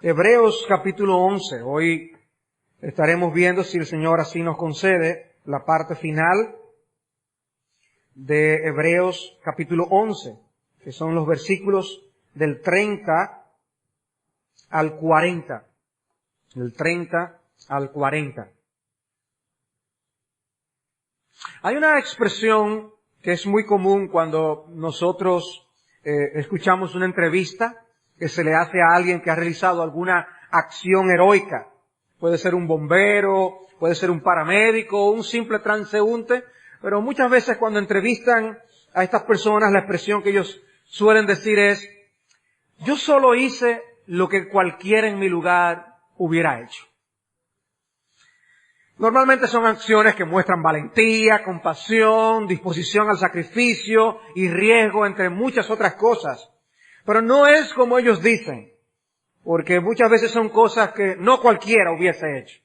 Hebreos capítulo 11. Hoy estaremos viendo, si el Señor así nos concede, la parte final de Hebreos capítulo 11, que son los versículos del 30 al 40. Del 30 al 40. Hay una expresión que es muy común cuando nosotros escuchamos una entrevista que se le hace a alguien que ha realizado alguna acción heroica. Puede ser un bombero, puede ser un paramédico, un simple transeúnte, pero muchas veces cuando entrevistan a estas personas, la expresión que ellos suelen decir es: yo solo hice lo que cualquiera en mi lugar hubiera hecho. Normalmente son acciones que muestran valentía, compasión, disposición al sacrificio y riesgo, entre muchas otras cosas. Pero no es como ellos dicen, porque muchas veces son cosas que no cualquiera hubiese hecho.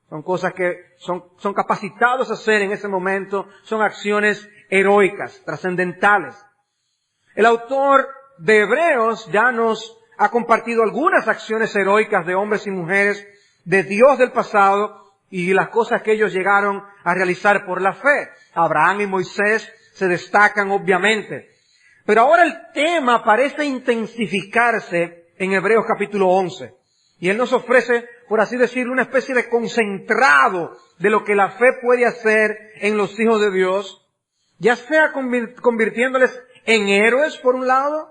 Son cosas que son capacitados a hacer en ese momento, son acciones heroicas, trascendentales. El autor de Hebreos ya nos ha compartido algunas acciones heroicas de hombres y mujeres de Dios del pasado y las cosas que ellos llegaron a realizar por la fe. Abraham y Moisés se destacan obviamente. Pero ahora el tema parece intensificarse en Hebreos capítulo 11. Y él nos ofrece, por así decirlo, una especie de concentrado de lo que la fe puede hacer en los hijos de Dios, ya sea convirtiéndoles en héroes por un lado,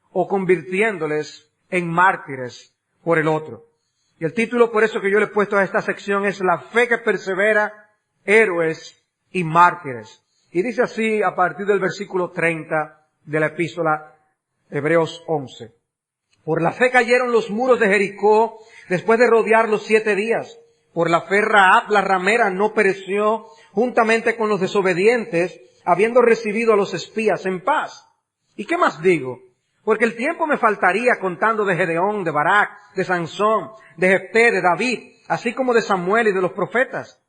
o convirtiéndoles en mártires por el otro. Y el título por eso que yo le he puesto a esta sección es La fe que persevera, héroes y mártires. Y dice así a partir del versículo 30 de la epístola Hebreos 11. Por la fe cayeron los muros de Jericó después de rodearlos 7 días. Por la fe Rahab la ramera no pereció juntamente con los desobedientes, habiendo recibido a los espías en paz. ¿Y qué más digo? Porque el tiempo me faltaría contando de Gedeón, de Barak, de Sansón, de Jefté, de David, así como de Samuel y de los profetas,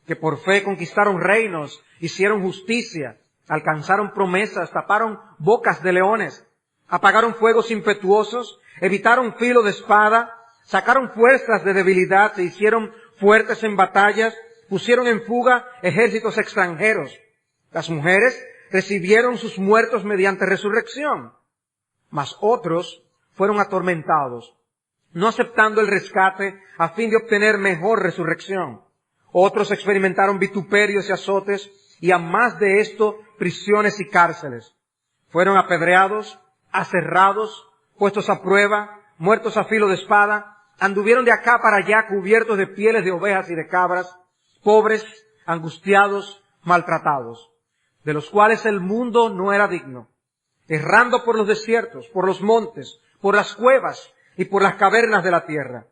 que por fe conquistaron reinos, hicieron justicia, alcanzaron promesas, taparon bocas de leones, apagaron fuegos impetuosos, evitaron filo de espada, sacaron fuerzas de debilidad, se hicieron fuertes en batallas, pusieron en fuga ejércitos extranjeros. Las mujeres recibieron sus muertos mediante resurrección, mas otros fueron atormentados, no aceptando el rescate a fin de obtener mejor resurrección. Otros experimentaron vituperios y azotes, y a más de esto, prisiones y cárceles. Fueron apedreados, aserrados, puestos a prueba, muertos a filo de espada, anduvieron de acá para allá cubiertos de pieles de ovejas y de cabras, pobres, angustiados, maltratados, de los cuales el mundo no era digno, errando por los desiertos, por los montes, por las cuevas y por las cavernas de la tierra.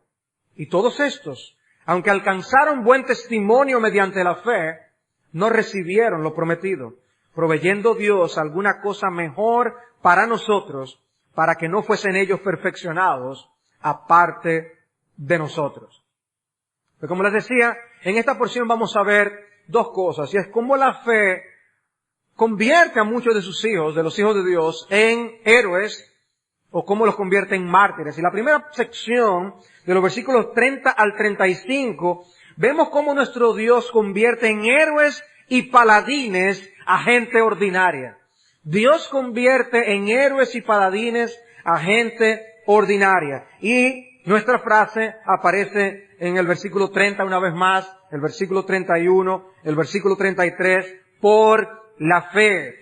Y todos estos, aunque alcanzaron buen testimonio mediante la fe, no recibieron lo prometido, proveyendo Dios alguna cosa mejor para nosotros, para que no fuesen ellos perfeccionados aparte de nosotros. Pero como les decía, en esta porción vamos a ver dos cosas, y es cómo la fe convierte a muchos de sus hijos, de los hijos de Dios, en héroes, o cómo los convierte en mártires. Y la primera sección, de los versículos 30 al 35, vemos cómo nuestro Dios convierte en héroes y paladines a gente ordinaria. Dios convierte en héroes y paladines a gente ordinaria. Y nuestra frase aparece en el versículo 30 una vez más, el versículo 31, el versículo 33, por la fe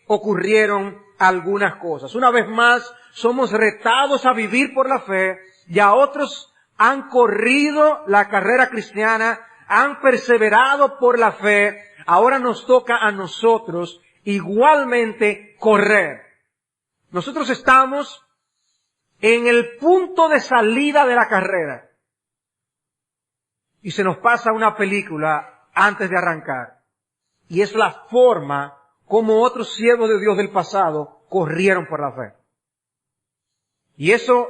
ocurrieron algunas cosas. Una vez más, somos retados a vivir por la fe, y a otros han corrido la carrera cristiana, han perseverado por la fe. Ahora nos toca a nosotros igualmente correr. Nosotros estamos en el punto de salida de la carrera, y se nos pasa una película antes de arrancar. Y es la forma como otros siervos de Dios del pasado corrieron por la fe. Y eso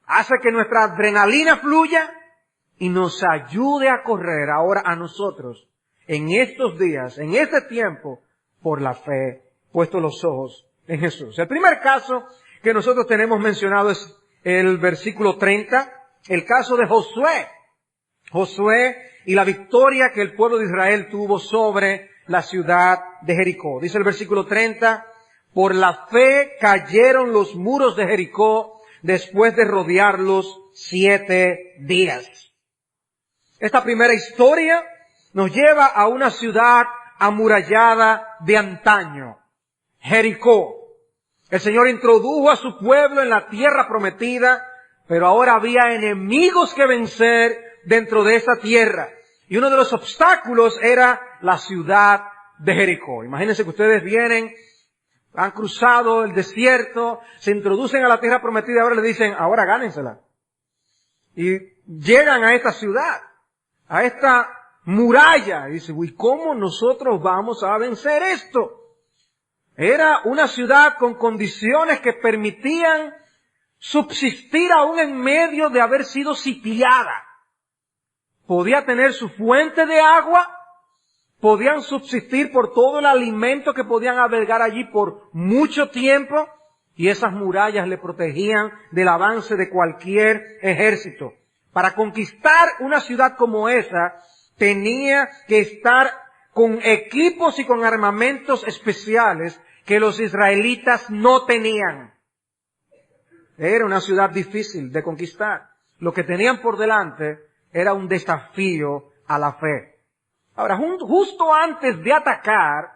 hace que nuestra adrenalina fluya y nos ayude a correr ahora a nosotros en estos días, en este tiempo, por la fe, puesto los ojos en Jesús. El primer caso que nosotros tenemos mencionado es el versículo 30, el caso de Josué. Josué y la victoria que el pueblo de Israel tuvo sobre la ciudad de Jericó. Dice el versículo 30, por la fe cayeron los muros de Jericó después de rodearlos 7 días. Esta primera historia nos lleva a una ciudad amurallada de antaño, Jericó. El Señor introdujo a su pueblo en la tierra prometida, pero ahora había enemigos que vencer dentro de esa tierra. Y uno de los obstáculos era la ciudad de Jericó. Imagínense que ustedes vienen, han cruzado el desierto, se introducen a la tierra prometida y ahora le dicen, ahora gánensela. Y llegan a esta ciudad, a esta muralla. Y dicen, uy, ¿cómo nosotros vamos a vencer esto? Era una ciudad con condiciones que permitían subsistir aún en medio de haber sido sitiada. Podía tener su fuente de agua, podían subsistir por todo el alimento que podían albergar allí por mucho tiempo, y esas murallas le protegían del avance de cualquier ejército. Para conquistar una ciudad como esa, tenía que estar con equipos y con armamentos especiales que los israelitas no tenían. Era una ciudad difícil de conquistar. Lo que tenían por delante era un desafío a la fe. Ahora, justo antes de atacar,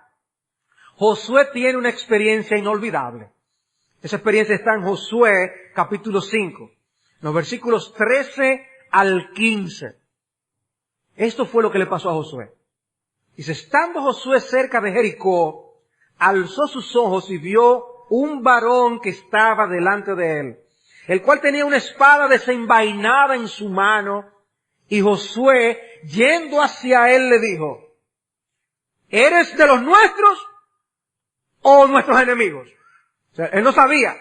Josué tiene una experiencia inolvidable. Esa experiencia está en Josué capítulo 5, los versículos 13 al 15. Esto fue lo que le pasó a Josué. Dice, estando Josué cerca de Jericó, alzó sus ojos y vio un varón que estaba delante de él, el cual tenía una espada desenvainada en su mano, y Josué, yendo hacia él, le dijo, ¿eres de los nuestros o nuestros enemigos? O sea, él no sabía,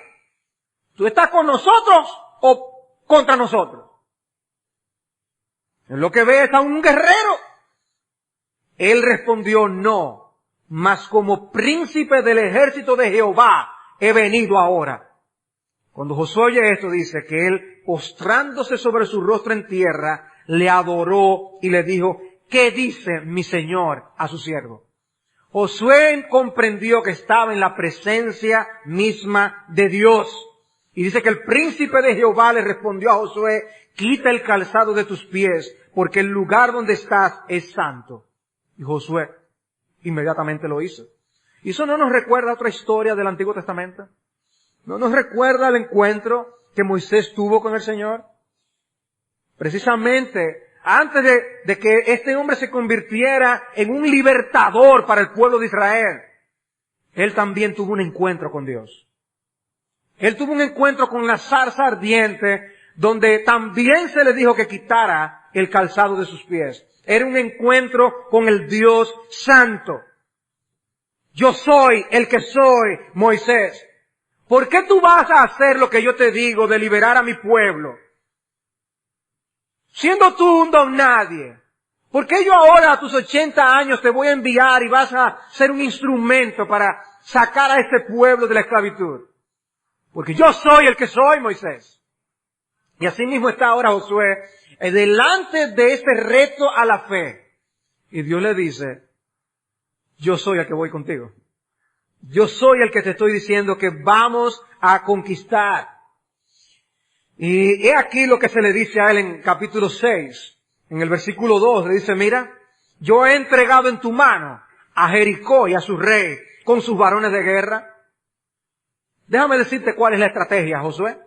¿tú estás con nosotros o contra nosotros? En lo que ve es a un guerrero. Él respondió, no, mas como príncipe del ejército de Jehová he venido ahora. Cuando Josué oye esto, dice que él, postrándose sobre su rostro en tierra, le adoró y le dijo, ¿qué dice mi señor a su siervo? Josué comprendió que estaba en la presencia misma de Dios. Y dice que el príncipe de Jehová le respondió a Josué, quita el calzado de tus pies, porque el lugar donde estás es santo. Y Josué inmediatamente lo hizo. ¿Y eso no nos recuerda otra historia del Antiguo Testamento? ¿No nos recuerda el encuentro que Moisés tuvo con el Señor? Precisamente antes de que este hombre se convirtiera en un libertador para el pueblo de Israel, él también tuvo un encuentro con Dios. Él tuvo un encuentro con la zarza ardiente, donde también se le dijo que quitara el calzado de sus pies. Era un encuentro con el Dios Santo. Yo soy el que soy, Moisés. ¿Por qué tú vas a hacer lo que yo te digo de liberar a mi pueblo? Siendo tú un don nadie. ¿Por qué yo ahora a tus 80 años te voy a enviar y vas a ser un instrumento para sacar a este pueblo de la esclavitud? Porque yo soy el que soy, Moisés. Y así mismo está ahora Josué delante de este reto a la fe. Y Dios le dice, yo soy el que voy contigo. Yo soy el que te estoy diciendo que vamos a conquistar. Y he aquí lo que se le dice a él en capítulo 6. En el versículo 2 le dice, mira, yo he entregado en tu mano a Jericó y a su rey con sus varones de guerra. Déjame decirte cuál es la estrategia, Josué.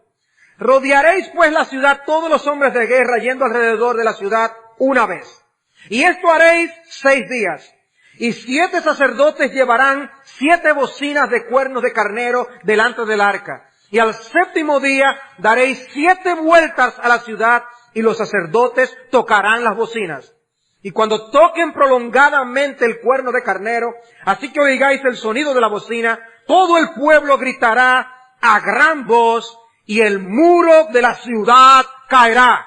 Rodearéis pues la ciudad todos los hombres de guerra yendo alrededor de la ciudad una vez. Y esto haréis 6 días. Y 7 sacerdotes llevarán 7 bocinas de cuernos de carnero delante del arca. Y al 7º día daréis 7 vueltas a la ciudad y los sacerdotes tocarán las bocinas. Y cuando toquen prolongadamente el cuerno de carnero, así que oigáis el sonido de la bocina, todo el pueblo gritará a gran voz y el muro de la ciudad caerá.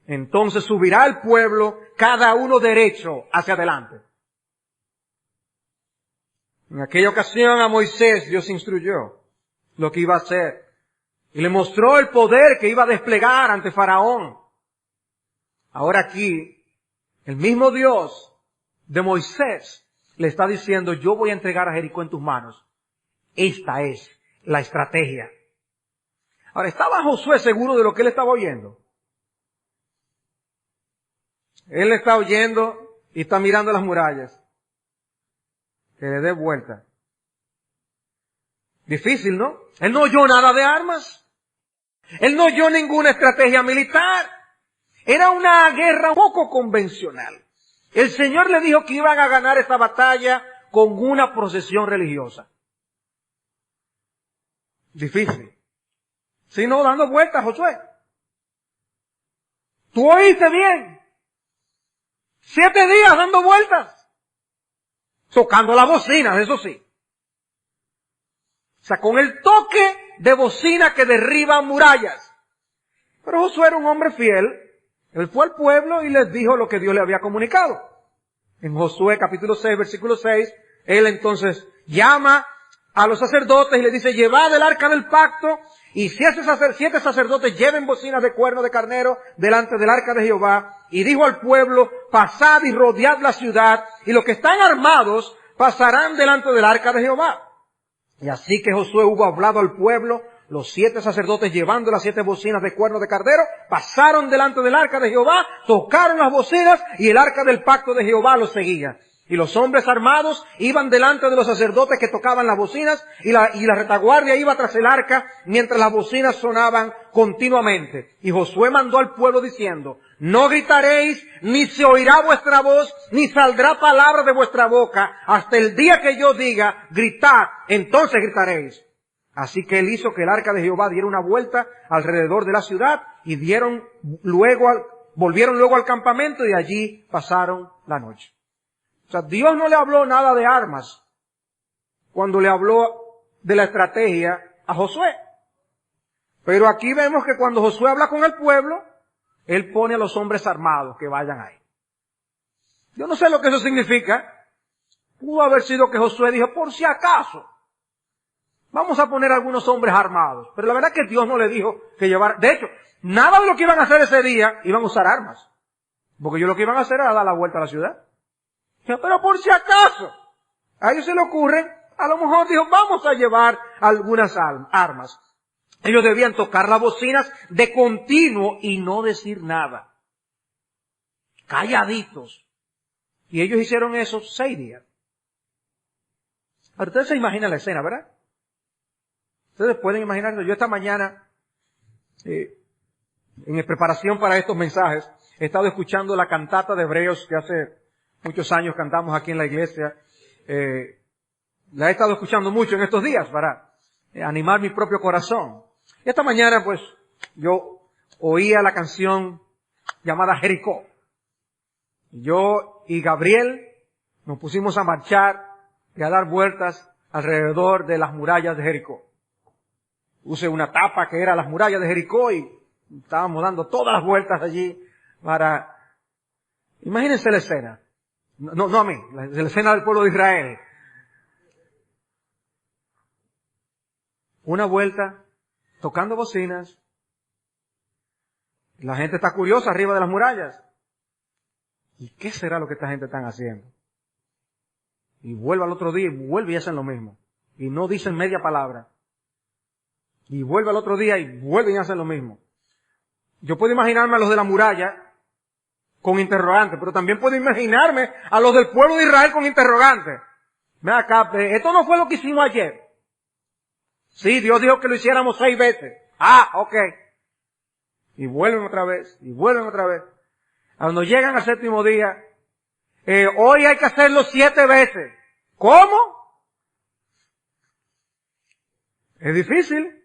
Entonces subirá el pueblo, cada uno derecho hacia adelante. En aquella ocasión a Moisés Dios instruyó lo que iba a hacer. Y le mostró el poder que iba a desplegar ante Faraón. Ahora aquí, el mismo Dios de Moisés le está diciendo, yo voy a entregar a Jericó en tus manos. Esta es la estrategia. Ahora, ¿estaba Josué seguro de lo que él estaba oyendo? Él está oyendo y está mirando las murallas. Que le dé vuelta. Difícil, ¿no? Él no oyó nada de armas. Él no oyó ninguna estrategia militar. Era una guerra poco convencional. El Señor le dijo que iban a ganar esta batalla con una procesión religiosa. Difícil. Sino dando vueltas, Josué. ¿Tú oíste bien? 7 días dando vueltas. Tocando las bocinas, eso sí. O sea, con el toque de bocina que derriba murallas. Pero Josué era un hombre fiel. Él fue al pueblo y les dijo lo que Dios le había comunicado. En Josué capítulo 6, versículo 6, él entonces llama a los sacerdotes y les dice, llevad el arca del pacto, y 7 sacerdotes lleven bocinas de cuerno de carnero delante del arca de Jehová. Y dijo al pueblo, pasad y rodead la ciudad, y los que están armados pasarán delante del arca de Jehová. Y así que Josué hubo hablado al pueblo, los 7 sacerdotes llevando las 7 bocinas de cuerno de carnero, pasaron delante del arca de Jehová, tocaron las bocinas y el arca del pacto de Jehová los seguía. Y los hombres armados iban delante de los sacerdotes que tocaban las bocinas y la retaguardia iba tras el arca mientras las bocinas sonaban continuamente. Y Josué mandó al pueblo diciendo, no gritaréis, ni se oirá vuestra voz, ni saldrá palabra de vuestra boca, hasta el día que yo diga, gritad, entonces gritaréis. Así que él hizo que el arca de Jehová diera una vuelta alrededor de la ciudad y volvieron luego al campamento y allí pasaron la noche. O sea, Dios no le habló nada de armas cuando le habló de la estrategia a Josué. Pero aquí vemos que cuando Josué habla con el pueblo, él pone a los hombres armados que vayan ahí. Yo no sé lo que eso significa. Pudo haber sido que Josué dijo, por si acaso, vamos a poner algunos hombres armados. Pero la verdad es que Dios no le dijo que llevar. De hecho, nada de lo que iban a hacer ese día iban a usar armas. Porque ellos lo que iban a hacer era dar la vuelta a la ciudad. Pero por si acaso, a ellos se le ocurre, a lo mejor dijo, vamos a llevar algunas armas. Ellos debían tocar las bocinas de continuo y no decir nada. Calladitos. Y ellos hicieron eso 6 días. Ahora, ustedes se imaginan la escena, ¿verdad? Ustedes pueden imaginarlo. Yo esta mañana, en preparación para estos mensajes, he estado escuchando la cantata de Hebreos que hace muchos años cantamos aquí en la iglesia. La he estado escuchando mucho en estos días para animar mi propio corazón. Y esta mañana, pues, yo oía la canción llamada Jericó. Yo y Gabriel nos pusimos a marchar y a dar vueltas alrededor de las murallas de Jericó. Puse una tapa que era las murallas de Jericó y estábamos dando todas las vueltas allí para... Imagínense la escena. No a mí, la escena del pueblo de Israel. Una vuelta, tocando bocinas. La gente está curiosa arriba de las murallas. ¿Y qué será lo que esta gente está haciendo? Y vuelve al otro día y vuelve y hacen lo mismo. Y no dicen media palabra. Y vuelve al otro día y vuelven y hacen lo mismo. Yo puedo imaginarme a los de la muralla con interrogantes, pero también puedo imaginarme a los del pueblo de Israel con interrogantes. Ven acá, esto no fue lo que hicimos ayer. Sí, Dios dijo que lo hiciéramos 6 veces. Ah, ok. Y vuelven otra vez, y vuelven otra vez. Cuando llegan al 7º día, hoy hay que hacerlo 7 veces. ¿Cómo? Es difícil.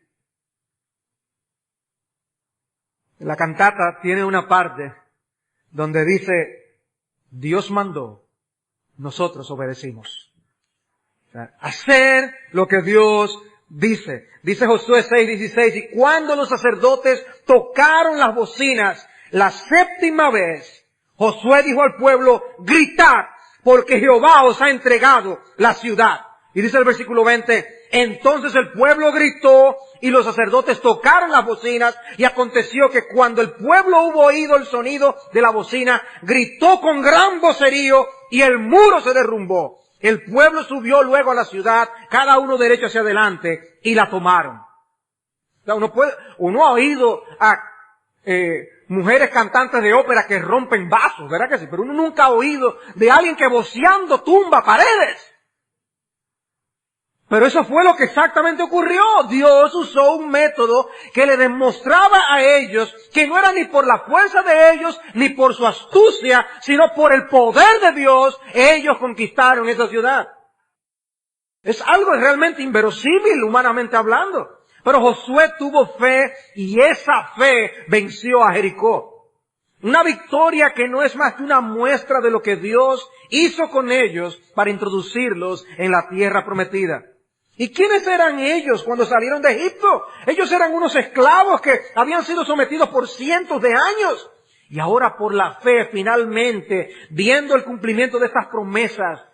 La cantata tiene una parte donde dice, Dios mandó, nosotros obedecimos. O sea, hacer lo que Dios dice. Dice Josué 6:16, y cuando los sacerdotes tocaron las bocinas la 7ª vez, Josué dijo al pueblo, gritad, porque Jehová os ha entregado la ciudad. Y dice el versículo 20, Entonces el pueblo gritó y los sacerdotes tocaron las bocinas, y aconteció que cuando el pueblo hubo oído el sonido de la bocina, gritó con gran vocerío y el muro se derrumbó. El pueblo subió luego a la ciudad, cada uno derecho hacia adelante, y la tomaron. O sea, uno ha oído a mujeres cantantes de ópera que rompen vasos, ¿verdad que sí? Pero uno nunca ha oído de alguien que voceando tumba paredes. Pero eso fue lo que exactamente ocurrió. Dios usó un método que le demostraba a ellos que no era ni por la fuerza de ellos, ni por su astucia, sino por el poder de Dios, ellos conquistaron esa ciudad. Es algo realmente inverosímil, humanamente hablando. Pero Josué tuvo fe y esa fe venció a Jericó. Una victoria que no es más que una muestra de lo que Dios hizo con ellos para introducirlos en la tierra prometida. ¿Y quiénes eran ellos cuando salieron de Egipto? Ellos eran unos esclavos que habían sido sometidos por cientos de años. Y ahora por la fe, finalmente, viendo el cumplimiento de estas promesas,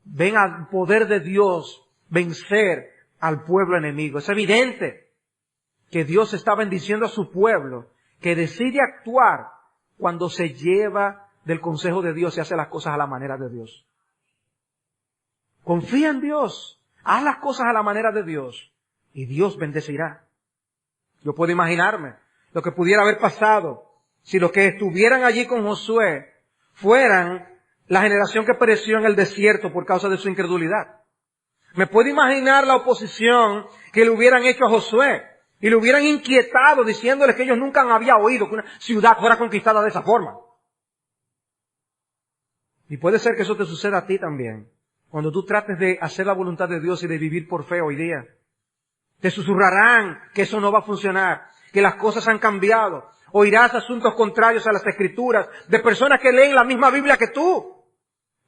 ven al poder de Dios vencer al pueblo enemigo. Es evidente que Dios está bendiciendo a su pueblo, que decide actuar cuando se lleva del consejo de Dios y hace las cosas a la manera de Dios. Confía en Dios. Haz las cosas a la manera de Dios y Dios bendecirá. Yo puedo imaginarme lo que pudiera haber pasado si los que estuvieran allí con Josué fueran la generación que pereció en el desierto por causa de su incredulidad. Me puedo imaginar la oposición que le hubieran hecho a Josué y le hubieran inquietado diciéndole que ellos nunca habían oído que una ciudad fuera conquistada de esa forma. Y puede ser que eso te suceda a ti también. Cuando tú trates de hacer la voluntad de Dios y de vivir por fe hoy día, te susurrarán que eso no va a funcionar, que las cosas han cambiado. Oirás asuntos contrarios a las Escrituras de personas que leen la misma Biblia que tú.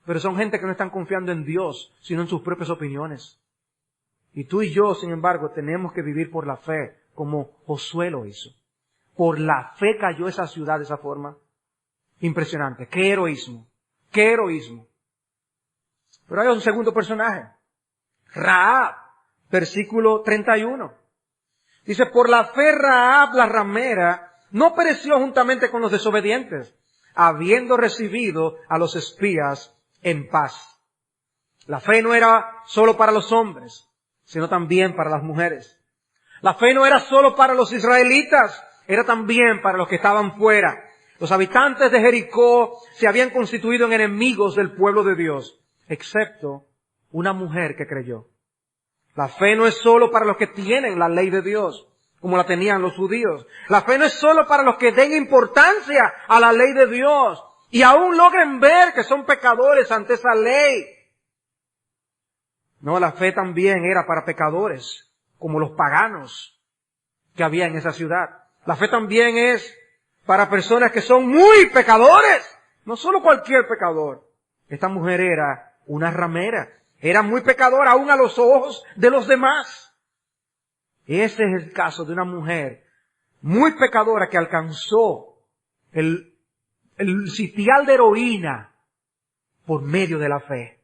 Pero son gente que no están confiando en Dios, sino en sus propias opiniones. Y tú y yo, sin embargo, tenemos que vivir por la fe, como Josué lo hizo. Por la fe cayó esa ciudad de esa forma. Impresionante. ¡Qué heroísmo! ¡Qué heroísmo! Pero hay un segundo personaje, Rahab, versículo 31. Dice, por la fe Rahab la ramera no pereció juntamente con los desobedientes, habiendo recibido a los espías en paz. La fe no era solo para los hombres, sino también para las mujeres. La fe no era solo para los israelitas, era también para los que estaban fuera. Los habitantes de Jericó se habían constituido en enemigos del pueblo de Dios, excepto una mujer que creyó. La fe no es solo para los que tienen la ley de Dios, como la tenían los judíos. La fe no es solo para los que den importancia a la ley de Dios y aún logren ver que son pecadores ante esa ley. No, la fe también era para pecadores, como los paganos que había en esa ciudad. La fe también es para personas que son muy pecadores, no solo cualquier pecador. Esta mujer era una ramera. Era muy pecadora aún a los ojos de los demás. Ese es el caso de una mujer muy pecadora que alcanzó el sitial de heroína por medio de la fe.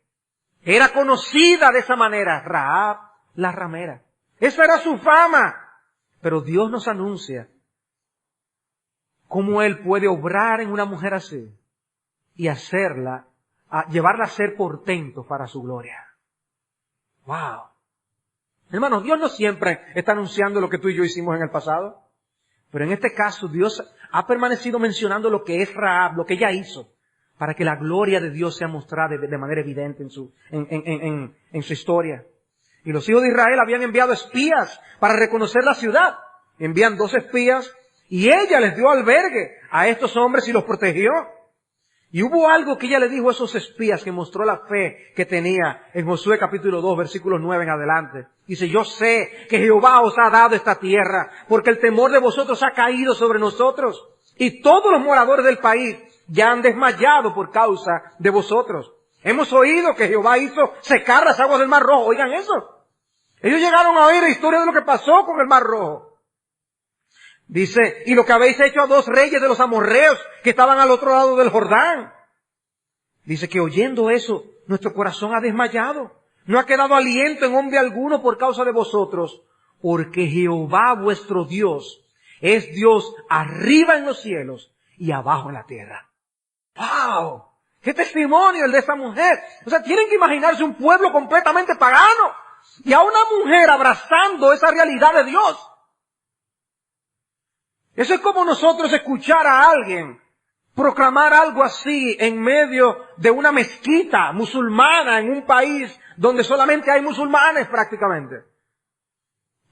Era conocida de esa manera, Rahab la ramera. Esa era su fama. Pero Dios nos anuncia cómo Él puede obrar en una mujer así y llevarla a ser portento para su gloria. ¡Wow! Hermanos, Dios no siempre está anunciando lo que tú y yo hicimos en el pasado. Pero en este caso, Dios ha permanecido mencionando lo que es Rahab, lo que ella hizo, para que la gloria de Dios sea mostrada de manera evidente en su historia. Y los hijos de Israel habían enviado espías para reconocer la ciudad. Envían 2 espías y ella les dio albergue a estos hombres y los protegió. Y hubo algo que ella le dijo a esos espías que mostró la fe que tenía en Josué capítulo 2, versículos 9 en adelante. Dice, yo sé que Jehová os ha dado esta tierra, porque el temor de vosotros ha caído sobre nosotros. Y todos los moradores del país ya han desmayado por causa de vosotros. Hemos oído que Jehová hizo secar las aguas del Mar Rojo. Oigan eso. Ellos llegaron a oír la historia de lo que pasó con el Mar Rojo. Dice, y lo que habéis hecho a 2 reyes de los amorreos que estaban al otro lado del Jordán. Dice que oyendo eso, nuestro corazón ha desmayado, No ha quedado aliento en hombre alguno por causa de vosotros, porque Jehová vuestro Dios es Dios arriba en los cielos y abajo en la tierra. ¡Wow! ¡Qué testimonio el de esta mujer! O sea, tienen que imaginarse un pueblo completamente pagano y a una mujer abrazando esa realidad de Dios. Eso es como nosotros escuchar a alguien proclamar algo así en medio de una mezquita musulmana en un país donde solamente hay musulmanes prácticamente.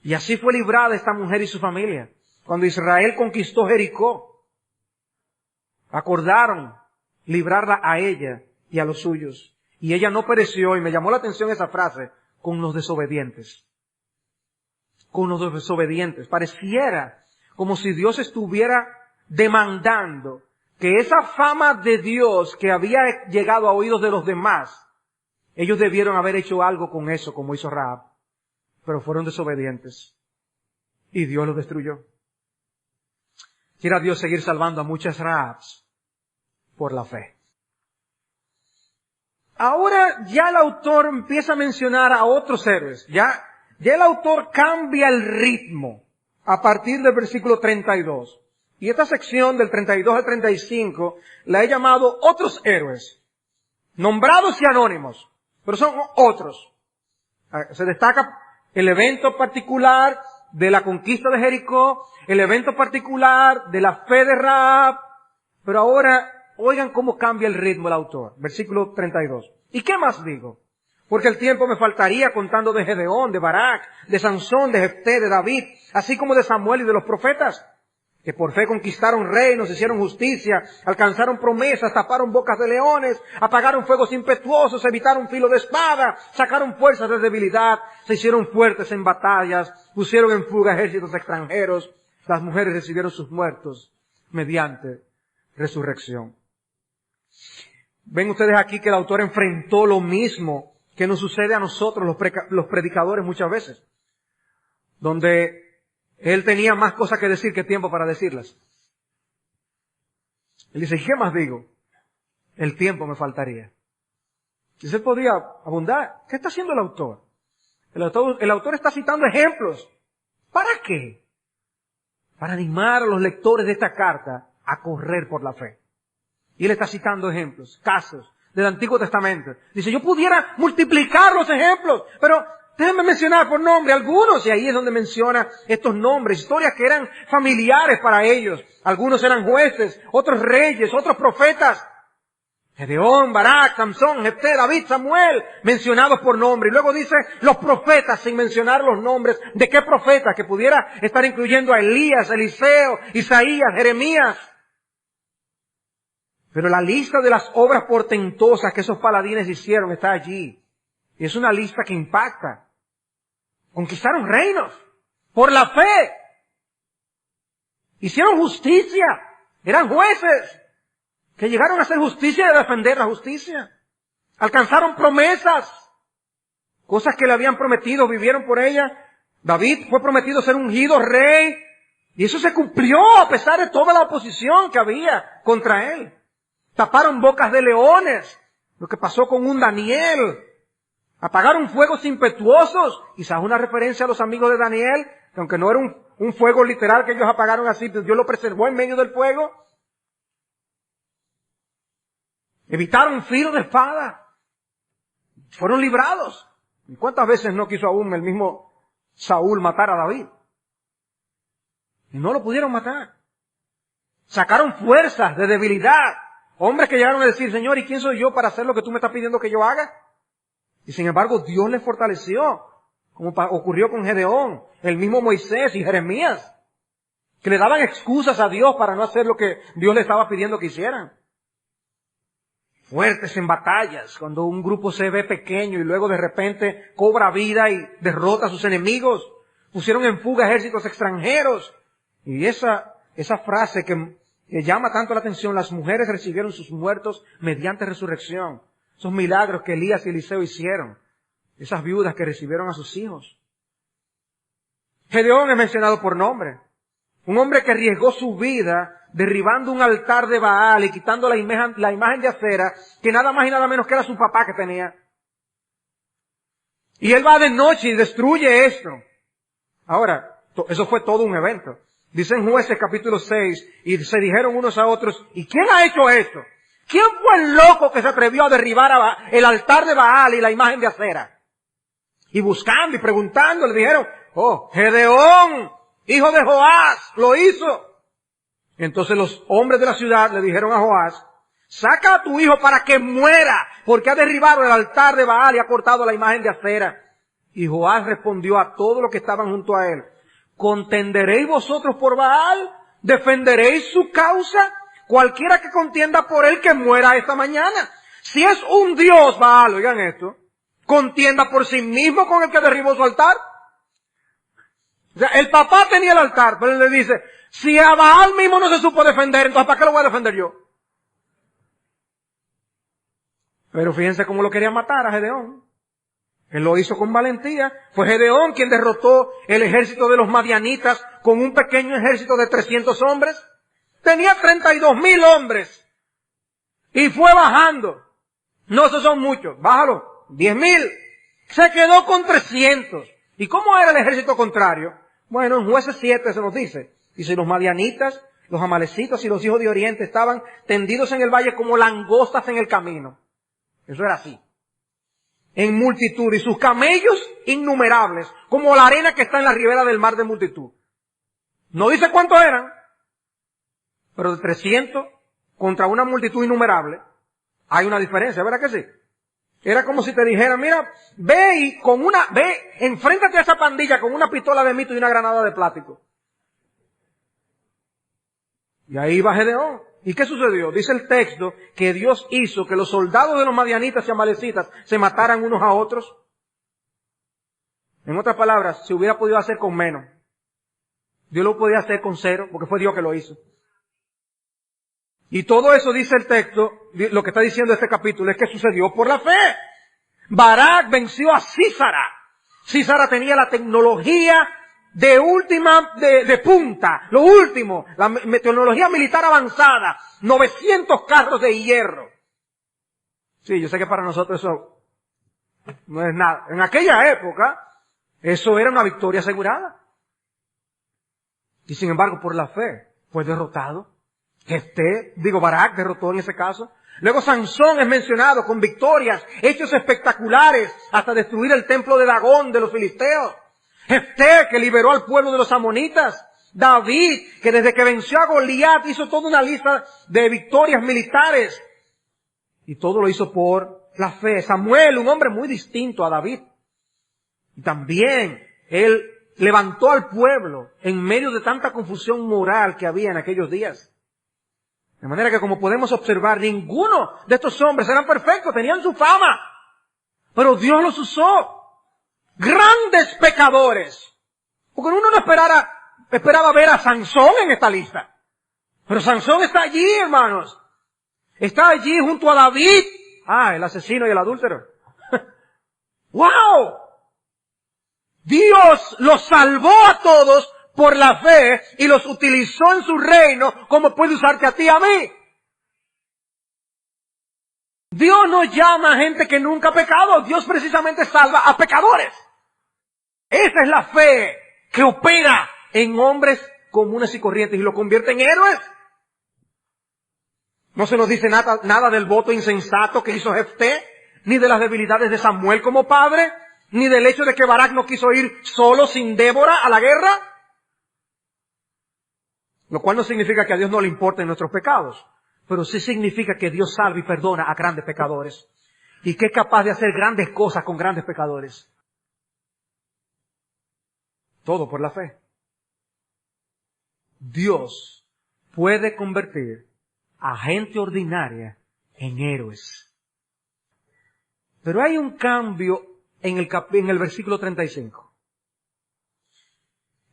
Y así fue librada esta mujer y su familia. Cuando Israel conquistó Jericó, acordaron librarla a ella y a los suyos. Y ella no pereció, y me llamó la atención esa frase, con los desobedientes. Con los desobedientes. Pareciera como si Dios estuviera demandando que esa fama de Dios que había llegado a oídos de los demás, ellos debieron haber hecho algo con eso, como hizo Rahab. Pero fueron desobedientes. Y Dios los destruyó. Quiera Dios seguir salvando a muchas Rahabs por la fe. Ahora ya el autor empieza a mencionar a otros héroes. Ya el autor cambia el ritmo a partir del versículo 32. Y esta sección del 32 al 35 la he llamado otros héroes. Nombrados y anónimos. Pero son otros. Se destaca el evento particular de la conquista de Jericó, el evento particular de la fe de Rahab. Pero ahora, oigan cómo cambia el ritmo el autor. Versículo 32. ¿Y qué más digo? Porque el tiempo me faltaría contando de Gedeón, de Barak, de Sansón, de Jefté, de David, así como de Samuel y de los profetas, que por fe conquistaron reinos, hicieron justicia, alcanzaron promesas, taparon bocas de leones, apagaron fuegos impetuosos, evitaron filo de espada, sacaron fuerzas de debilidad, se hicieron fuertes en batallas, pusieron en fuga ejércitos extranjeros, las mujeres recibieron sus muertos mediante resurrección. Ven ustedes aquí que el autor enfrentó lo mismo que nos sucede a nosotros los predicadores muchas veces, donde él tenía más cosas que decir que tiempo para decirlas. Él dice, ¿qué más digo? El tiempo me faltaría. Y él podría abundar. ¿Qué está haciendo el autor? El autor está citando ejemplos. ¿Para qué? Para animar a los lectores de esta carta a correr por la fe. Y él está citando ejemplos, casos del Antiguo Testamento. Dice, yo pudiera multiplicar los ejemplos, pero déjenme mencionar por nombre algunos, y ahí es donde menciona estos nombres, historias que eran familiares para ellos. Algunos eran jueces, otros reyes, otros profetas. Gedeón, Barak, Sansón, Jefté, David, Samuel, mencionados por nombre. Y luego dice los profetas, sin mencionar los nombres. ¿De qué profetas? Que pudiera estar incluyendo a Elías, Eliseo, Isaías, Jeremías. Pero la lista de las obras portentosas que esos paladines hicieron está allí. Y es una lista que impacta. Conquistaron reinos por la fe. Hicieron justicia. Eran jueces que llegaron a hacer justicia y a defender la justicia. Alcanzaron promesas. Cosas que le habían prometido, vivieron por ellas. David fue prometido ser ungido rey. Y eso se cumplió a pesar de toda la oposición que había contra él. Taparon bocas de leones. Lo que pasó con un Daniel. Apagaron fuegos impetuosos. Quizás una referencia a los amigos de Daniel, que aunque no era un fuego literal que ellos apagaron así, Dios lo preservó en medio del fuego. Evitaron filo de espada. Fueron librados. ¿Y cuántas veces no quiso aún el mismo Saúl matar a David? Y no lo pudieron matar. Sacaron fuerzas de debilidad. Hombres que llegaron a decir, Señor, ¿y quién soy yo para hacer lo que tú me estás pidiendo que yo haga? Y sin embargo, Dios les fortaleció, como ocurrió con Gedeón, el mismo Moisés y Jeremías, que le daban excusas a Dios para no hacer lo que Dios le estaba pidiendo que hicieran. Fuertes en batallas, cuando un grupo se ve pequeño y luego de repente cobra vida y derrota a sus enemigos. Pusieron en fuga ejércitos extranjeros. Y esa frase que llama tanto la atención, las mujeres recibieron sus muertos mediante resurrección. Esos milagros que Elías y Eliseo hicieron. Esas viudas que recibieron a sus hijos. Gedeón es mencionado por nombre. Un hombre que arriesgó su vida derribando un altar de Baal y quitando la imagen de acera, que nada más y nada menos que era su papá que tenía. Y él va de noche y destruye esto. Ahora, eso fue todo un evento. Dice en Jueces capítulo 6, y se dijeron unos a otros, ¿y quién ha hecho esto? ¿Quién fue el loco que se atrevió a derribar el altar de Baal y la imagen de Acera? Y buscando y preguntando, le dijeron, oh, Gedeón, hijo de Joás, lo hizo. Entonces los hombres de la ciudad le dijeron a Joás, saca a tu hijo para que muera, porque ha derribado el altar de Baal y ha cortado la imagen de Acera. Y Joás respondió a todos los que estaban junto a él, ¿contenderéis vosotros por Baal? ¿Defenderéis su causa? Cualquiera que contienda por él que muera esta mañana. Si es un Dios, Baal, oigan esto, contienda por sí mismo con el que derribó su altar. O sea, el papá tenía el altar, pero él le dice, si a Baal mismo no se supo defender, entonces ¿para qué lo voy a defender yo? Pero fíjense cómo lo quería matar a Gedeón. Él lo hizo con valentía. Fue Gedeón quien derrotó el ejército de los madianitas con un pequeño ejército de 300 hombres. Tenía 32,000 hombres. Y fue bajando. No, esos son muchos. Bájalo. 10,000. Se quedó con 300. ¿Y cómo era el ejército contrario? Bueno, en Jueces 7 se nos dice. Dice, los madianitas, los amalecitas y los hijos de Oriente estaban tendidos en el valle como langostas en el camino. Eso era así. En multitud, y sus camellos innumerables, como la arena que está en la ribera del mar de multitud. No dice cuántos eran, pero de 300 contra una multitud innumerable, hay una diferencia, ¿verdad que sí? Era como si te dijeran, mira, ve enfréntate a esa pandilla con una pistola de mito y una granada de plástico. Y ahí va Gedeón. ¿Y qué sucedió? Dice el texto que Dios hizo que los soldados de los madianitas y amalecitas se mataran unos a otros. En otras palabras, se hubiera podido hacer con menos. Dios lo podía hacer con 0, porque fue Dios que lo hizo. Y todo eso, dice el texto, lo que está diciendo este capítulo, es que sucedió por la fe. Barak venció a Sísara. Sísara tenía la tecnología de punta, lo último, la tecnología militar avanzada, 900 carros de hierro. Sí, yo sé que para nosotros eso no es nada. En aquella época, eso era una victoria asegurada. Y sin embargo, por la fe, fue derrotado. Barak derrotó en ese caso. Luego Sansón es mencionado con victorias, hechos espectaculares, hasta destruir el templo de Dagón de los filisteos. Jefté, que liberó al pueblo de los amonitas. David, que desde que venció a Goliat hizo toda una lista de victorias militares. Y todo lo hizo por la fe. Samuel, un hombre muy distinto a David. Y también él levantó al pueblo en medio de tanta confusión moral que había en aquellos días. De manera que, como podemos observar, ninguno de estos hombres eran perfectos, tenían su fama. Pero Dios los usó. Grandes pecadores. Porque uno no esperaba ver a Sansón en esta lista. Pero Sansón está allí, hermanos. Está allí junto a David. El asesino y el adúltero. ¡Wow! Dios los salvó a todos por la fe y los utilizó en su reino como puede usarte a ti y a mí. Dios no llama a gente que nunca ha pecado. Dios precisamente salva a pecadores. Esa es la fe que opera en hombres comunes y corrientes y los convierte en héroes. No se nos dice nada del voto insensato que hizo Jefté, ni de las debilidades de Samuel como padre, ni del hecho de que Barak no quiso ir solo sin Débora a la guerra. Lo cual no significa que a Dios no le importen nuestros pecados, pero sí significa que Dios salva y perdona a grandes pecadores y que es capaz de hacer grandes cosas con grandes pecadores. Todo por la fe. Dios puede convertir a gente ordinaria en héroes. Pero hay un cambio en el versículo 35.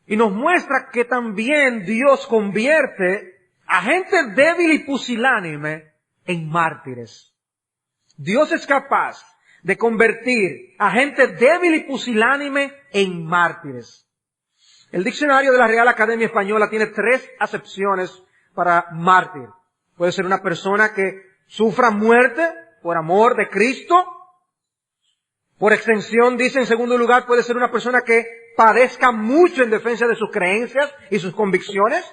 Y nos muestra que también Dios convierte a gente débil y pusilánime en mártires. Dios es capaz de convertir a gente débil y pusilánime en mártires. El diccionario de la Real Academia Española tiene 3 acepciones para mártir. Puede ser una persona que sufra muerte por amor de Cristo. Por extensión, dice en segundo lugar, puede ser una persona que padezca mucho en defensa de sus creencias y sus convicciones.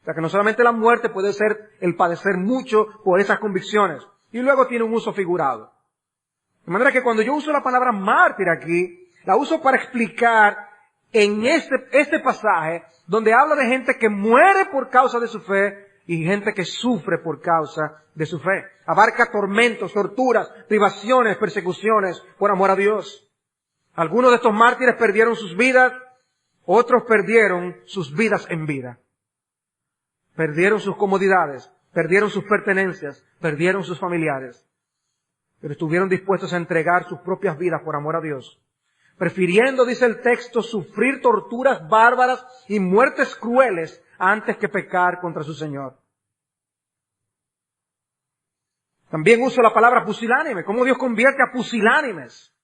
O sea que no solamente la muerte puede ser el padecer mucho por esas convicciones. Y luego tiene un uso figurado. De manera que cuando yo uso la palabra mártir aquí, la uso para explicar en este pasaje donde habla de gente que muere por causa de su fe y gente que sufre por causa de su fe. Abarca tormentos, torturas, privaciones, persecuciones por amor a Dios. Algunos de estos mártires perdieron sus vidas, otros perdieron sus vidas en vida. Perdieron sus comodidades, perdieron sus pertenencias, perdieron sus familiares. Pero estuvieron dispuestos a entregar sus propias vidas por amor a Dios. Prefiriendo, dice el texto, sufrir torturas bárbaras y muertes crueles antes que pecar contra su Señor. También uso la palabra pusilánime. ¿Cómo Dios convierte a pusilánimes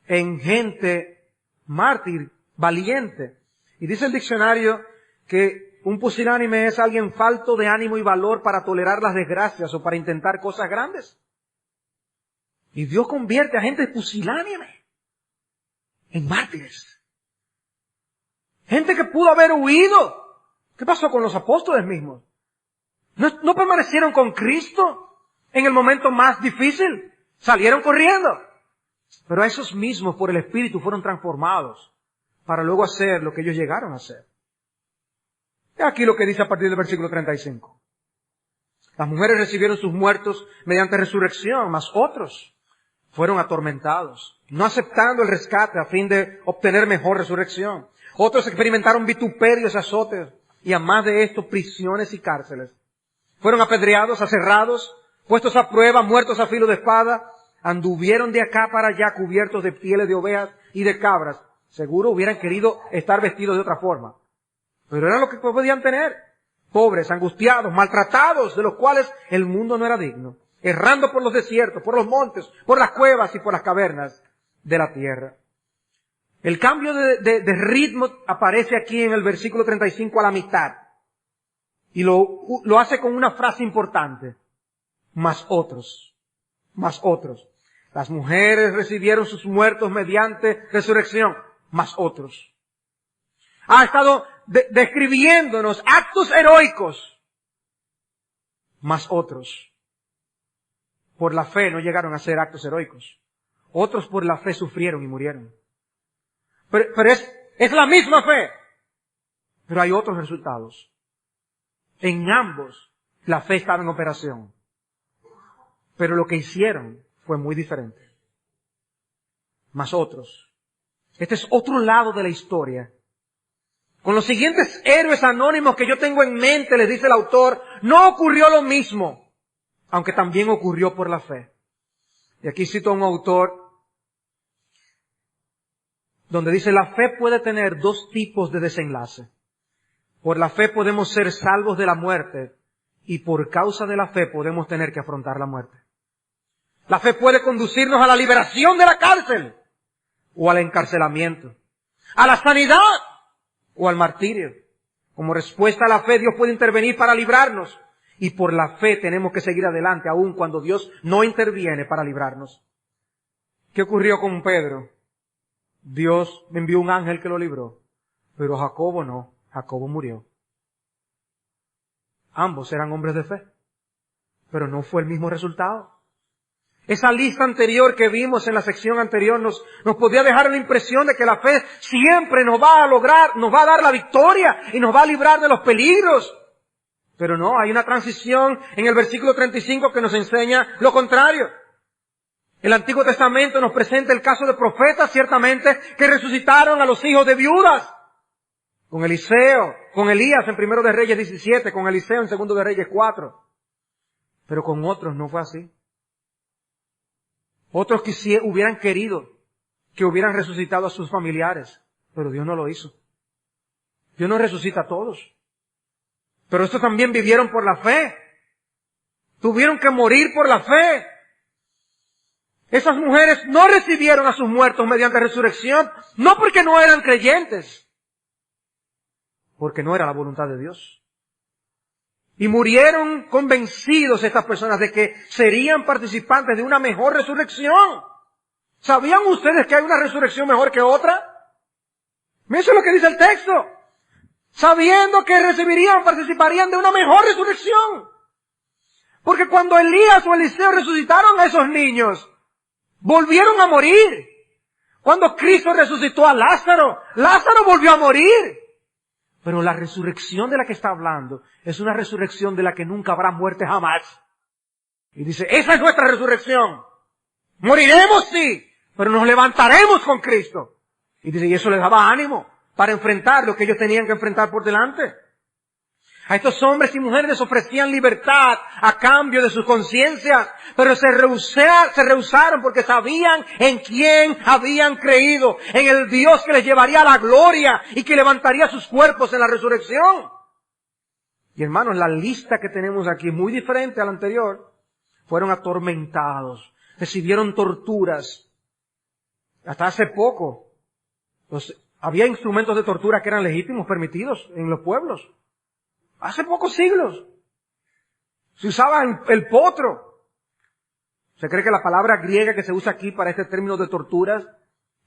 en gente mártir, valiente? Y dice el diccionario que un pusilánime es alguien falto de ánimo y valor para tolerar las desgracias o para intentar cosas grandes. Y Dios convierte a gente pusilánime en mártires. Gente que pudo haber huido. ¿Qué pasó con los apóstoles mismos? ¿No permanecieron con Cristo en el momento más difícil? Salieron corriendo. Pero a esos mismos por el Espíritu fueron transformados para luego hacer lo que ellos llegaron a hacer. Y aquí lo que dice a partir del versículo 35. Las mujeres recibieron sus muertos mediante resurrección, mas otros fueron atormentados, no aceptando el rescate a fin de obtener mejor resurrección. Otros experimentaron vituperios y azotes, y a más de esto, prisiones y cárceles. Fueron apedreados, aserrados, puestos a prueba, muertos a filo de espada, anduvieron de acá para allá cubiertos de pieles de ovejas y de cabras. Seguro hubieran querido estar vestidos de otra forma. Pero era lo que podían tener. Pobres, angustiados, maltratados, de los cuales el mundo no era digno. Errando por los desiertos, por los montes, por las cuevas y por las cavernas de la tierra. El cambio de ritmo aparece aquí en el versículo 35 a la mitad. Y lo hace con una frase importante. Más otros. Más otros. Las mujeres recibieron sus muertos mediante resurrección. Más otros. Ha estado describiéndonos actos heroicos. Más otros. Por la fe no llegaron a ser actos heroicos. Otros por la fe sufrieron y murieron. Pero es la misma fe. Pero hay otros resultados. En ambos la fe estaba en operación. Pero lo que hicieron fue muy diferente. Más otros. Este es otro lado de la historia. Con los siguientes héroes anónimos que yo tengo en mente, les dice el autor, no ocurrió lo mismo, aunque también ocurrió por la fe. Y aquí cito a un autor donde dice, la fe puede tener dos tipos de desenlace. Por la fe podemos ser salvos de la muerte y por causa de la fe podemos tener que afrontar la muerte. La fe puede conducirnos a la liberación de la cárcel o al encarcelamiento, a la sanidad o al martirio. Como respuesta a la fe, Dios puede intervenir para librarnos. Y por la fe tenemos que seguir adelante, aun cuando Dios no interviene para librarnos. ¿Qué ocurrió con Pedro? Dios envió un ángel que lo libró. Pero Jacobo no. Jacobo murió. Ambos eran hombres de fe. Pero no fue el mismo resultado. Esa lista anterior que vimos en la sección anterior nos podía dejar la impresión de que la fe siempre nos va a dar la victoria y nos va a librar de los peligros. Pero no, hay una transición en el versículo 35 que nos enseña lo contrario. El Antiguo Testamento nos presenta el caso de profetas, ciertamente, que resucitaron a los hijos de viudas. Con Eliseo, con Elías en 1 de Reyes 17, con Eliseo en 2 de Reyes 4. Pero con otros no fue así. Otros hubieran querido que hubieran resucitado a sus familiares, pero Dios no lo hizo. Dios no resucita a todos. Pero estos también vivieron por la fe. Tuvieron que morir por la fe. Esas mujeres no recibieron a sus muertos mediante resurrección, no porque no eran creyentes, porque no era la voluntad de Dios. Y murieron convencidos estas personas de que serían participantes de una mejor resurrección. ¿Sabían ustedes que hay una resurrección mejor que otra? Eso es lo que dice el texto. Sabiendo que participarían de una mejor resurrección. Porque cuando Elías o Eliseo resucitaron a esos niños, volvieron a morir. Cuando Cristo resucitó a Lázaro, Lázaro volvió a morir. Pero la resurrección de la que está hablando es una resurrección de la que nunca habrá muerte jamás. Y dice, esa es nuestra resurrección. Moriremos, sí, pero nos levantaremos con Cristo. Y dice, y eso les daba ánimo para enfrentar lo que ellos tenían que enfrentar por delante. A estos hombres y mujeres les ofrecían libertad a cambio de sus conciencias, pero se rehusaron porque sabían en quién habían creído, en el Dios que les llevaría a la gloria y que levantaría sus cuerpos en la resurrección. Y hermanos, la lista que tenemos aquí es muy diferente a la anterior. Fueron atormentados, recibieron torturas. Hasta hace poco, había instrumentos de tortura que eran legítimos, permitidos en los pueblos. Hace pocos siglos se usaba el potro. Se cree que la palabra griega que se usa aquí para este término de torturas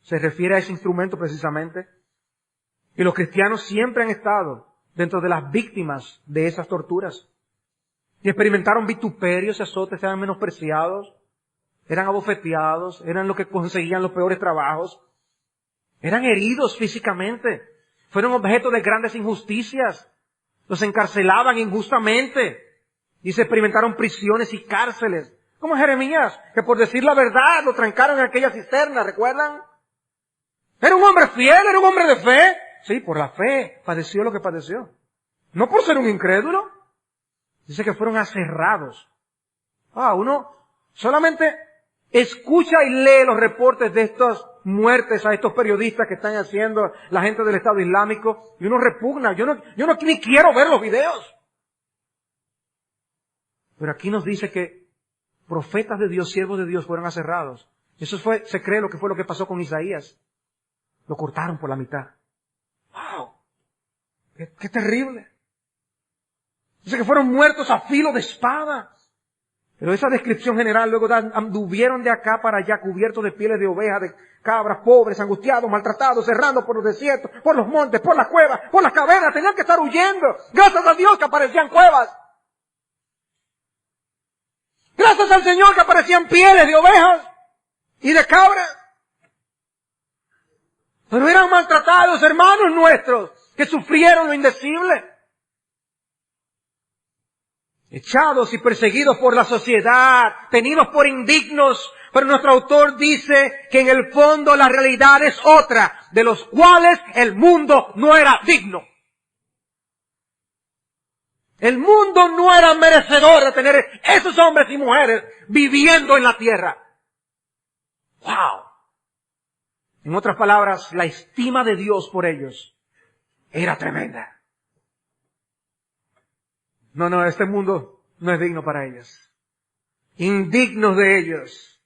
se refiere a ese instrumento precisamente. Y los cristianos siempre han estado dentro de las víctimas de esas torturas. Y experimentaron vituperios y azotes, eran menospreciados, eran abofeteados, eran los que conseguían los peores trabajos. Eran heridos físicamente, fueron objeto de grandes injusticias. Los encarcelaban injustamente y se experimentaron prisiones y cárceles. Como Jeremías, que por decir la verdad lo trancaron en aquella cisterna, ¿recuerdan? Era un hombre fiel, era un hombre de fe. Sí, por la fe padeció lo que padeció. No por ser un incrédulo. Dice que fueron aserrados. Uno solamente escucha y lee los reportes de estas muertes a estos periodistas que están haciendo la gente del Estado Islámico y uno repugna. Yo no ni quiero ver los videos. Pero aquí nos dice que profetas de Dios, siervos de Dios fueron aserrados. Eso se cree lo que fue lo que pasó con Isaías. Lo cortaron por la mitad. ¡Wow! ¡Qué terrible! Dice que fueron muertos a filo de espada. Pero esa descripción general luego anduvieron de acá para allá cubiertos de pieles de ovejas, de cabras, pobres, angustiados, maltratados, errando por los desiertos, por los montes, por las cuevas, por las cavernas. Tenían que estar huyendo. Gracias a Dios que aparecían cuevas. Gracias al Señor que aparecían pieles de ovejas y de cabras. Pero eran maltratados, hermanos nuestros, que sufrieron lo indecible. Echados y perseguidos por la sociedad, tenidos por indignos, pero nuestro autor dice que en el fondo la realidad es otra, de los cuales el mundo no era digno. El mundo no era merecedor de tener esos hombres y mujeres viviendo en la tierra. ¡Wow! En otras palabras, la estima de Dios por ellos era tremenda. No, este mundo no es digno para ellos. Indignos de ellos.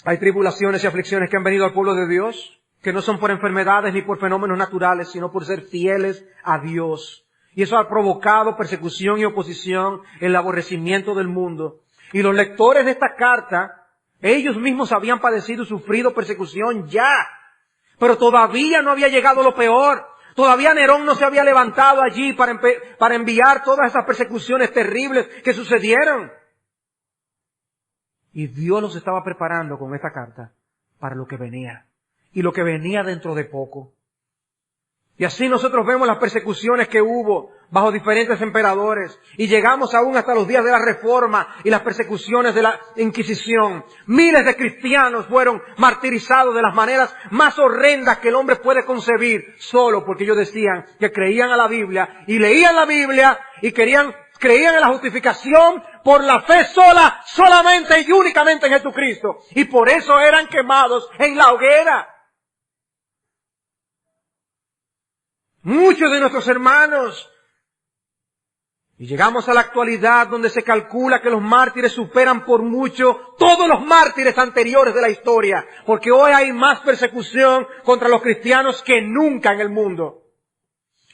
Hay tribulaciones y aflicciones que han venido al pueblo de Dios, que no son por enfermedades ni por fenómenos naturales, sino por ser fieles a Dios. Y eso ha provocado persecución y oposición, el aborrecimiento del mundo. Y los lectores de esta carta, ellos mismos habían padecido y sufrido persecución ya. Pero todavía no había llegado lo peor. Todavía Nerón no se había levantado allí para enviar todas esas persecuciones terribles que sucedieron. Y Dios los estaba preparando con esta carta para lo que venía. Y lo que venía dentro de poco. Y así nosotros vemos las persecuciones que hubo bajo diferentes emperadores. Y llegamos aún hasta los días de la Reforma y las persecuciones de la Inquisición. Miles de cristianos fueron martirizados de las maneras más horrendas que el hombre puede concebir, solo porque ellos decían que creían a la Biblia y leían la Biblia y creían en la justificación por la fe sola, solamente y únicamente en Jesucristo. Y por eso eran quemados en la hoguera. Muchos de nuestros hermanos. Y llegamos a la actualidad donde se calcula que los mártires superan por mucho todos los mártires anteriores de la historia. Porque hoy hay más persecución contra los cristianos que nunca en el mundo.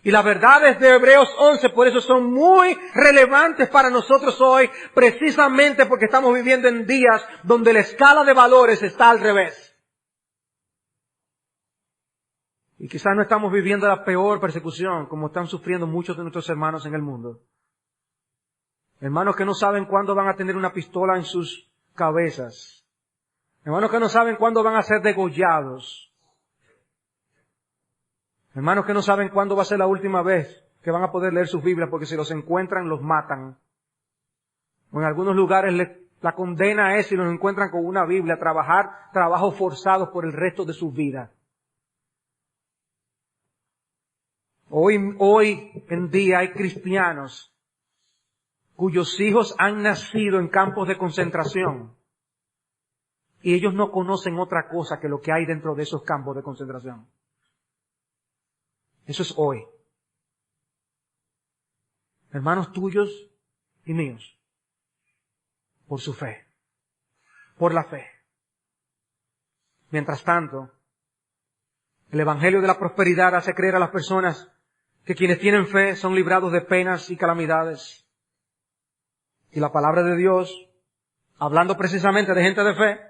Y las verdades de Hebreos 11 por eso son muy relevantes para nosotros hoy, precisamente porque estamos viviendo en días donde la escala de valores está al revés. Y quizás no estamos viviendo la peor persecución como están sufriendo muchos de nuestros hermanos en el mundo. Hermanos que no saben cuándo van a tener una pistola en sus cabezas. Hermanos que no saben cuándo van a ser degollados. Hermanos que no saben cuándo va a ser la última vez que van a poder leer sus Biblias porque si los encuentran los matan. O en algunos lugares la condena es si los encuentran con una Biblia, trabajar trabajos forzados por el resto de su vida. Hoy en día hay cristianos cuyos hijos han nacido en campos de concentración y ellos no conocen otra cosa que lo que hay dentro de esos campos de concentración. Eso es hoy. Hermanos tuyos y míos, por su fe, por la fe. Mientras tanto, el Evangelio de la prosperidad hace creer a las personas que quienes tienen fe son librados de penas y calamidades. Y la palabra de Dios, hablando precisamente de gente de fe,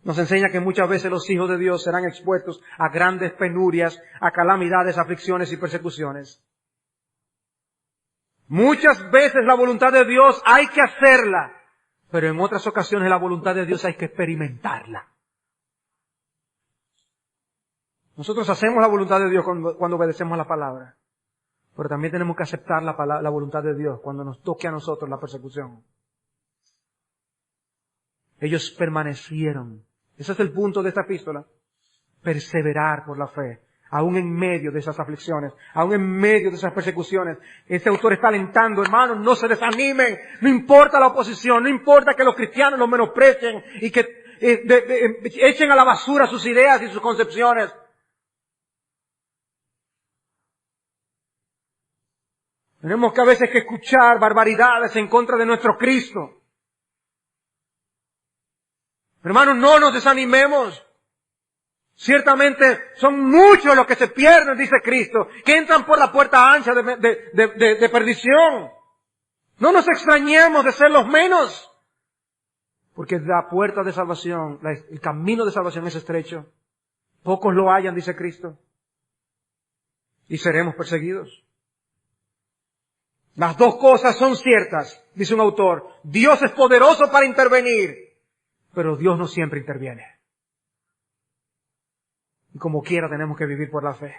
nos enseña que muchas veces los hijos de Dios serán expuestos a grandes penurias, a calamidades, aflicciones y persecuciones. Muchas veces la voluntad de Dios hay que hacerla, pero en otras ocasiones la voluntad de Dios hay que experimentarla. Nosotros hacemos la voluntad de Dios cuando obedecemos la palabra, pero también tenemos que aceptar la voluntad de Dios cuando nos toque a nosotros la persecución. Ellos permanecieron. Ese es el punto de esta epístola. Perseverar por la fe, aún en medio de esas aflicciones, aún en medio de esas persecuciones. Este autor está alentando, hermanos, no se desanimen, no importa la oposición, no importa que los cristianos los menosprecien y que echen a la basura sus ideas y sus concepciones. Tenemos que a veces que escuchar barbaridades en contra de nuestro Cristo. Hermanos, no nos desanimemos. Ciertamente son muchos los que se pierden, dice Cristo, que entran por la puerta ancha de perdición. No nos extrañemos de ser los menos, porque la puerta de salvación, el camino de salvación es estrecho. Pocos lo hallan, dice Cristo, y seremos perseguidos. Las dos cosas son ciertas, dice un autor. Dios es poderoso para intervenir, pero Dios no siempre interviene. Y como quiera tenemos que vivir por la fe.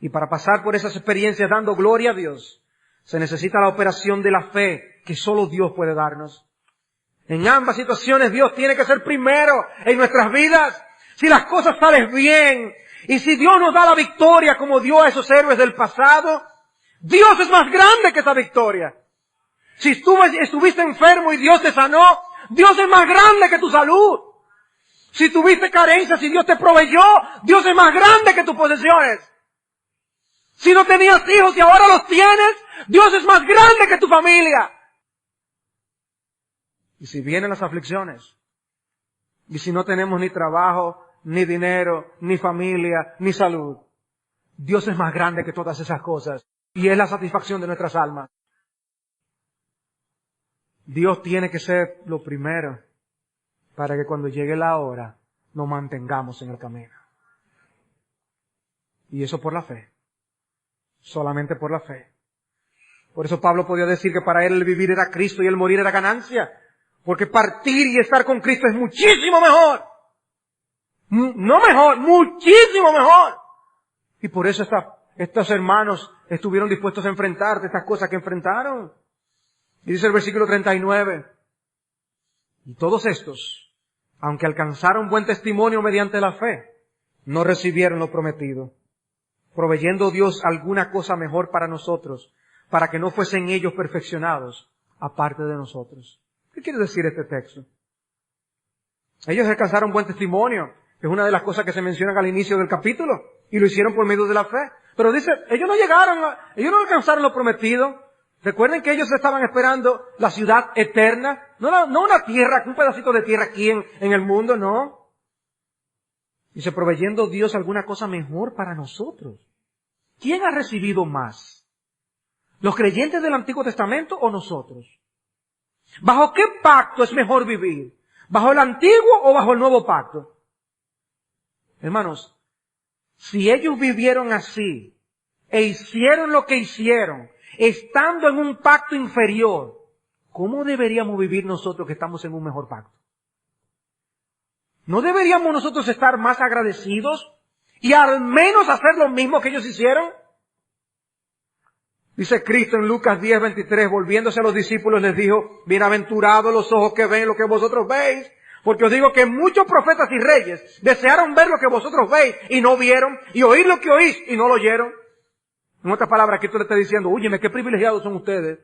Y para pasar por esas experiencias dando gloria a Dios, se necesita la operación de la fe que solo Dios puede darnos. En ambas situaciones Dios tiene que ser primero en nuestras vidas. Si las cosas salen bien, y si Dios nos da la victoria como dio a esos héroes del pasado, Dios es más grande que esa victoria. Si estuviste enfermo y Dios te sanó, Dios es más grande que tu salud. Si tuviste carencias y Dios te proveyó, Dios es más grande que tus posesiones. Si no tenías hijos y ahora los tienes, Dios es más grande que tu familia. Y si vienen las aflicciones, y si no tenemos ni trabajo, ni dinero, ni familia, ni salud, Dios es más grande que todas esas cosas. Y es la satisfacción de nuestras almas. Dios tiene que ser lo primero para que cuando llegue la hora nos mantengamos en el camino. Y eso por la fe. Solamente por la fe. Por eso Pablo podía decir que para él el vivir era Cristo y el morir era ganancia. Porque partir y estar con Cristo es muchísimo mejor. No mejor, muchísimo mejor. Y por eso estos hermanos estuvieron dispuestos a enfrentar estas cosas que enfrentaron. Y dice el versículo 39. Y todos estos, aunque alcanzaron buen testimonio mediante la fe, no recibieron lo prometido, proveyendo Dios alguna cosa mejor para nosotros, para que no fuesen ellos perfeccionados, aparte de nosotros. ¿Qué quiere decir este texto? Ellos alcanzaron buen testimonio, que es una de las cosas que se mencionan al inicio del capítulo, y lo hicieron por medio de la fe. Pero dice, ellos no alcanzaron lo prometido. Recuerden que ellos estaban esperando la ciudad eterna, no una tierra, un pedacito de tierra aquí en el mundo, no. Dice, proveyendo Dios alguna cosa mejor para nosotros. ¿quién ha recibido más? ¿Los creyentes del Antiguo Testamento o nosotros? ¿Bajo qué pacto es mejor vivir? ¿Bajo el Antiguo o bajo el Nuevo Pacto? Hermanos, si ellos vivieron así e hicieron lo que hicieron, estando en un pacto inferior, ¿cómo deberíamos vivir nosotros que estamos en un mejor pacto? ¿No deberíamos nosotros estar más agradecidos y al menos hacer lo mismo que ellos hicieron? Dice Cristo en Lucas 10:23, volviéndose a los discípulos les dijo, bienaventurados los ojos que ven lo que vosotros veis, porque os digo que muchos profetas y reyes desearon ver lo que vosotros veis y no vieron, y oír lo que oís y no lo oyeron. En otras palabras, Cristo le está diciendo, óyeme, qué privilegiados son ustedes.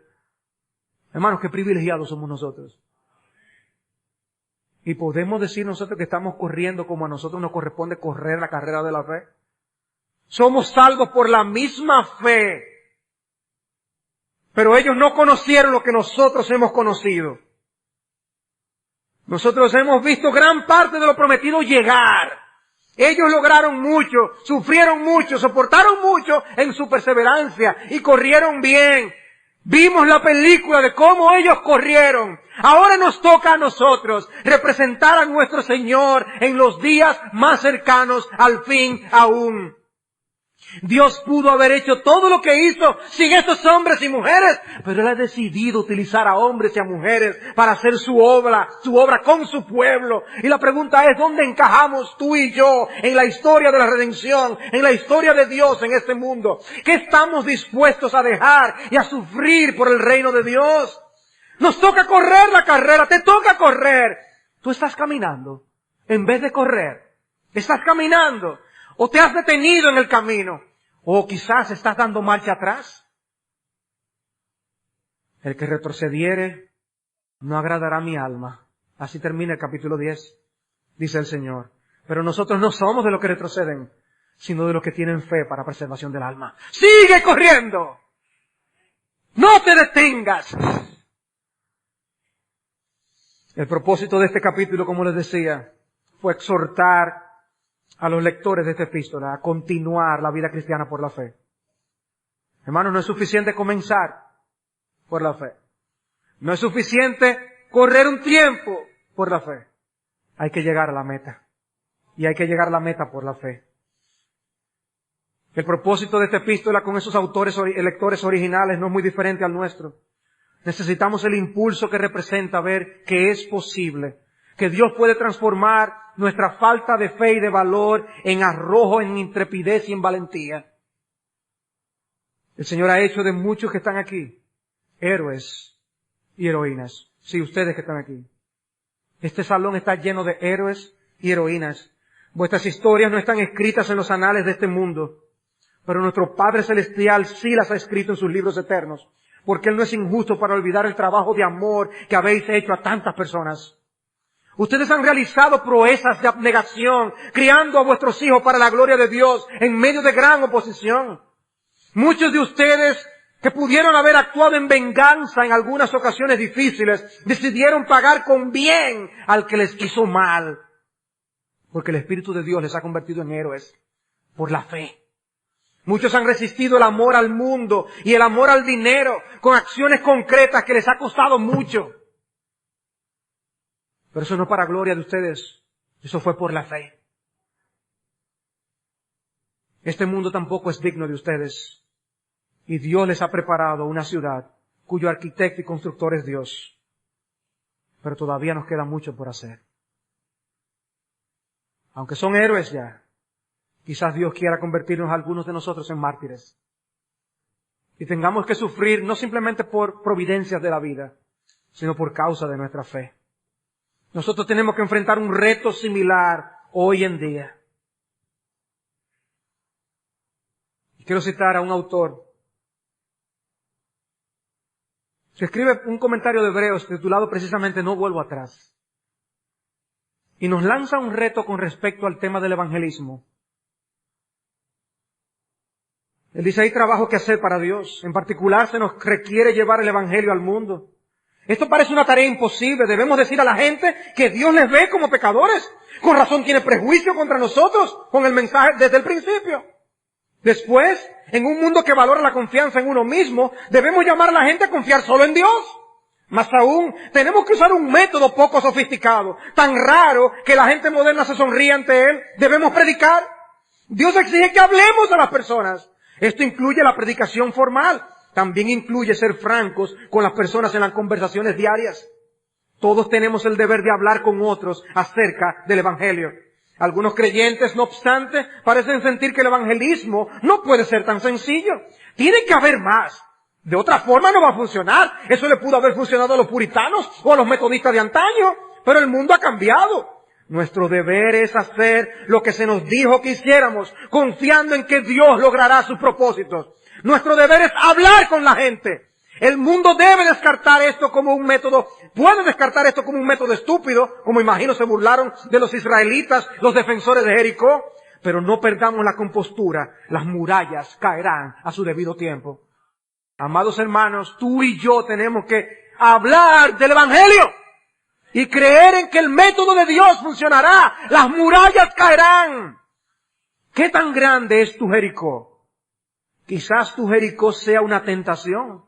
Hermanos, qué privilegiados somos nosotros. Y podemos decir nosotros que estamos corriendo como a nosotros nos corresponde correr la carrera de la fe. Somos salvos por la misma fe. Pero ellos no conocieron lo que nosotros hemos conocido. Nosotros hemos visto gran parte de lo prometido llegar. Ellos lograron mucho, sufrieron mucho, soportaron mucho en su perseverancia y corrieron bien. Vimos la película de cómo ellos corrieron. Ahora nos toca a nosotros representar a nuestro Señor en los días más cercanos al fin aún. Dios pudo haber hecho todo lo que hizo sin estos hombres y mujeres, pero Él ha decidido utilizar a hombres y a mujeres para hacer su obra con su pueblo. Y la pregunta es, ¿dónde encajamos tú y yo en la historia de la redención, en la historia de Dios en este mundo? ¿Qué estamos dispuestos a dejar y a sufrir por el reino de Dios? Nos toca correr la carrera, te toca correr. Tú estás caminando en vez de correr. Estás caminando. O te has detenido en el camino. O quizás estás dando marcha atrás. El que retrocediere no agradará a mi alma. Así termina el capítulo 10, dice el Señor. Pero nosotros no somos de los que retroceden, sino de los que tienen fe para preservación del alma. ¡Sigue corriendo! ¡No te detengas! El propósito de este capítulo, como les decía, fue exhortar a los lectores de esta epístola a continuar la vida cristiana por la fe. Hermanos, no es suficiente comenzar por la fe. No es suficiente correr un tiempo por la fe. Hay que llegar a la meta. Y hay que llegar a la meta por la fe. El propósito de esta epístola con esos lectores originales no es muy diferente al nuestro. Necesitamos el impulso que representa ver que es posible, que Dios puede transformar nuestra falta de fe y de valor en arrojo, en intrepidez y en valentía. El Señor ha hecho de muchos que están aquí héroes y heroínas. Sí, ustedes que están aquí. Este salón está lleno de héroes y heroínas. Vuestras historias no están escritas en los anales de este mundo, pero nuestro Padre Celestial sí las ha escrito en sus libros eternos, porque Él no es injusto para olvidar el trabajo de amor que habéis hecho a tantas personas. Ustedes han realizado proezas de abnegación, criando a vuestros hijos para la gloria de Dios en medio de gran oposición. Muchos de ustedes que pudieron haber actuado en venganza en algunas ocasiones difíciles, decidieron pagar con bien al que les hizo mal. Porque el Espíritu de Dios les ha convertido en héroes por la fe. Muchos han resistido el amor al mundo y el amor al dinero con acciones concretas que les ha costado mucho. Pero eso no es para gloria de ustedes. Eso fue por la fe. Este mundo tampoco es digno de ustedes. Y Dios les ha preparado una ciudad cuyo arquitecto y constructor es Dios. Pero todavía nos queda mucho por hacer. Aunque son héroes ya, quizás Dios quiera convertirnos a algunos de nosotros en mártires. Y tengamos que sufrir no simplemente por providencias de la vida, sino por causa de nuestra fe. Nosotros tenemos que enfrentar un reto similar hoy en día. Y quiero citar a un autor que escribe un comentario de Hebreos titulado precisamente No vuelvo atrás. Y nos lanza un reto con respecto al tema del evangelismo. Él dice, hay trabajo que hacer para Dios. En particular se nos requiere llevar el evangelio al mundo. Esto parece una tarea imposible. Debemos decir a la gente que Dios les ve como pecadores. Con razón tiene prejuicio contra nosotros con el mensaje desde el principio. Después, en un mundo que valora la confianza en uno mismo, debemos llamar a la gente a confiar solo en Dios. Más aún, tenemos que usar un método poco sofisticado, tan raro que la gente moderna se sonríe ante él. Debemos predicar. Dios exige que hablemos a las personas. Esto incluye la predicación formal. También incluye ser francos con las personas en las conversaciones diarias. Todos tenemos el deber de hablar con otros acerca del Evangelio. Algunos creyentes, no obstante, parecen sentir que el evangelismo no puede ser tan sencillo. Tiene que haber más. De otra forma no va a funcionar. Eso le pudo haber funcionado a los puritanos o a los metodistas de antaño. Pero el mundo ha cambiado. Nuestro deber es hacer lo que se nos dijo que hiciéramos, confiando en que Dios logrará sus propósitos. Nuestro deber es hablar con la gente. El mundo debe descartar esto como un método, puede descartar esto como un método estúpido, como imagino se burlaron de los israelitas, los defensores de Jericó. Pero no perdamos la compostura, las murallas caerán a su debido tiempo. Amados hermanos, tú y yo tenemos que hablar del Evangelio y creer en que el método de Dios funcionará. Las murallas caerán. ¿Qué tan grande es tu Jericó? Quizás tu Jericó sea una tentación.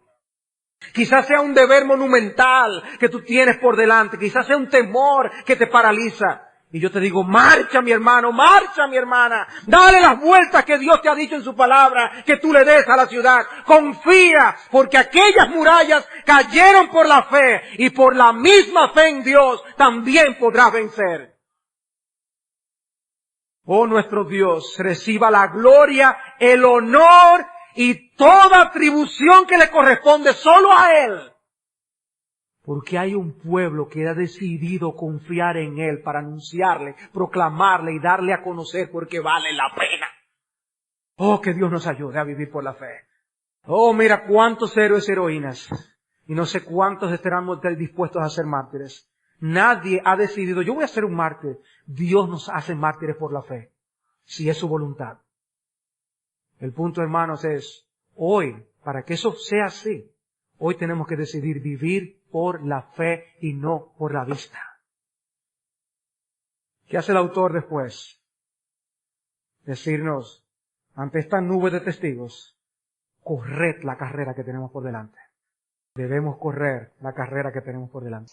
Quizás sea un deber monumental que tú tienes por delante. Quizás sea un temor que te paraliza. Y yo te digo, marcha mi hermano, marcha mi hermana. Dale las vueltas que Dios te ha dicho en su palabra, que tú le des a la ciudad. Confía, porque aquellas murallas cayeron por la fe. Y por la misma fe en Dios también podrás vencer. Oh nuestro Dios, reciba la gloria, el honor y toda atribución que le corresponde solo a Él. Porque hay un pueblo que ha decidido confiar en Él para anunciarle, proclamarle y darle a conocer porque vale la pena. Oh, que Dios nos ayude a vivir por la fe. Oh, mira cuántos héroes y heroínas. Y no sé cuántos estarán dispuestos a ser mártires. Nadie ha decidido, yo voy a ser un mártir. Dios nos hace mártires por la fe, si es su voluntad. El punto, hermanos, es hoy, para que eso sea así, hoy tenemos que decidir vivir por la fe y no por la vista. ¿Qué hace el autor después? Decirnos, ante esta nube de testigos, corred la carrera que tenemos por delante. Debemos correr la carrera que tenemos por delante.